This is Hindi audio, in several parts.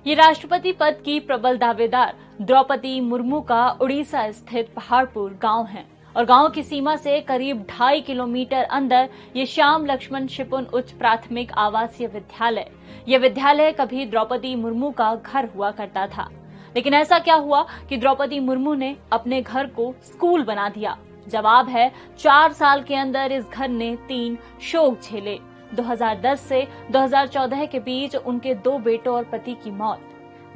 ये राष्ट्रपति पद की प्रबल दावेदार द्रौपदी मुर्मू का उड़ीसा स्थित पहाड़पुर गांव है और गांव की सीमा से करीब 2.5 किलोमीटर अंदर ये श्याम लक्ष्मण शिपुन उच्च प्राथमिक आवासीय विद्यालय। यह विद्यालय कभी द्रौपदी मुर्मू का घर हुआ करता था, लेकिन ऐसा क्या हुआ कि द्रौपदी मुर्मू ने अपने घर को स्कूल बना दिया। जवाब है 4 साल के अंदर इस घर ने 3 शोक झेले। 2010 से 2014 के बीच उनके 2 बेटों और पति की मौत।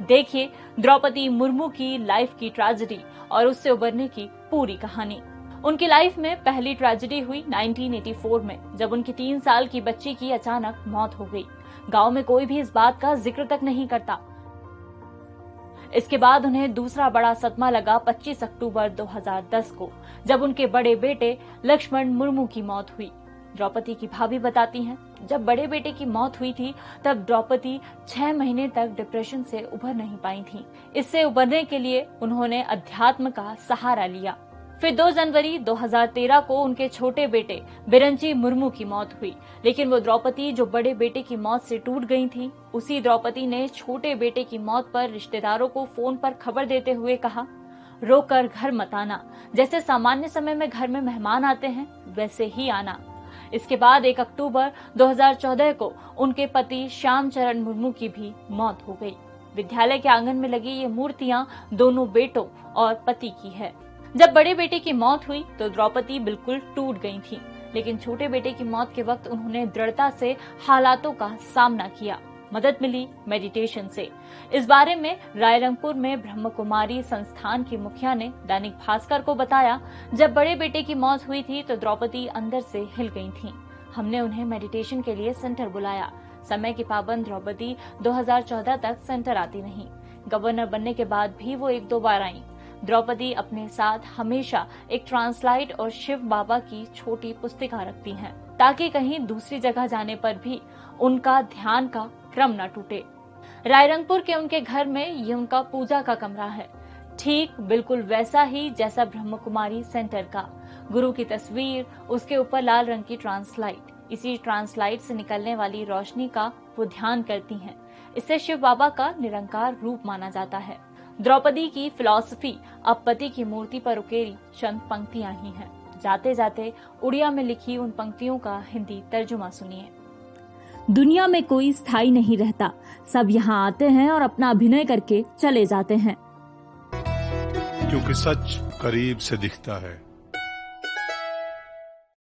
देखिए द्रौपदी मुर्मू की लाइफ की ट्रेजेडी और उससे उबरने की पूरी कहानी। उनकी लाइफ में पहली ट्रेजेडी हुई 1984 में, जब उनकी 3 साल की बच्ची की अचानक मौत हो गई। गांव में कोई भी इस बात का जिक्र तक नहीं करता। इसके बाद उन्हें दूसरा बड़ा सदमा लगा 25 अक्टूबर 2010 को, जब उनके बड़े बेटे लक्ष्मण मुर्मू की मौत हुई। द्रौपदी की भाभी बताती हैं, जब बड़े बेटे की मौत हुई थी तब द्रौपदी 6 महीने तक डिप्रेशन से उभर नहीं पाई थी। इससे उभरने के लिए उन्होंने अध्यात्म का सहारा लिया। फिर 2 जनवरी 2013 को उनके छोटे बेटे बिरंची मुर्मू की मौत हुई, लेकिन वो द्रौपदी जो बड़े बेटे की मौत से टूट गई थी, उसी द्रौपदी ने छोटे बेटे की मौत पर रिश्तेदारों को फोन पर खबर देते हुए कहा, रोकर घर मत आना, जैसे सामान्य समय में घर में मेहमान आते हैं वैसे ही आना। इसके बाद 1 अक्टूबर 2014 को उनके पति श्याम चरण मुर्मू की भी मौत हो गई। विद्यालय के आंगन में लगी ये मूर्तियां दोनों बेटों और पति की है। जब बड़े बेटे की मौत हुई तो द्रौपदी बिल्कुल टूट गई थी, लेकिन छोटे बेटे की मौत के वक्त उन्होंने दृढ़ता से हालातों का सामना किया। मदद मिली मेडिटेशन से। इस बारे में रायरंगपुर में ब्रह्म कुमारी संस्थान की मुखिया ने दैनिक भास्कर को बताया, जब बड़े बेटे की मौत हुई थी तो द्रौपदी अंदर से हिल गई थी। हमने उन्हें मेडिटेशन के लिए सेंटर बुलाया। समय की पाबंद द्रौपदी 2014 तक सेंटर आती नहीं। गवर्नर बनने के बाद भी वो 1-2 बार आई। द्रौपदी अपने साथ हमेशा एक ट्रांसलाइट और शिव बाबा की छोटी पुस्तिका रखती हैं, ताकि कहीं दूसरी जगह जाने पर भी उनका ध्यान का क्रम न टूटे। रायरंगपुर के उनके घर में ये उनका पूजा का कमरा है, ठीक बिल्कुल वैसा ही जैसा ब्रह्म कुमारी सेंटर का। गुरु की तस्वीर, उसके ऊपर लाल रंग की ट्रांसलाइट। इसी ट्रांसलाइट से निकलने वाली रोशनी का वो ध्यान करती हैं। इससे शिव बाबा का निरंकार रूप माना जाता है। द्रौपदी की फिलॉसफी अब पति की मूर्ति पर उकेरी चंद पंक्तियां ही हैं। जाते जाते उड़िया में लिखी उन पंक्तियों का हिंदी तर्जुमा सुनिए। दुनिया में कोई स्थायी नहीं रहता, सब यहाँ आते हैं और अपना अभिनय करके चले जाते हैं। क्योंकि सच करीब से दिखता है,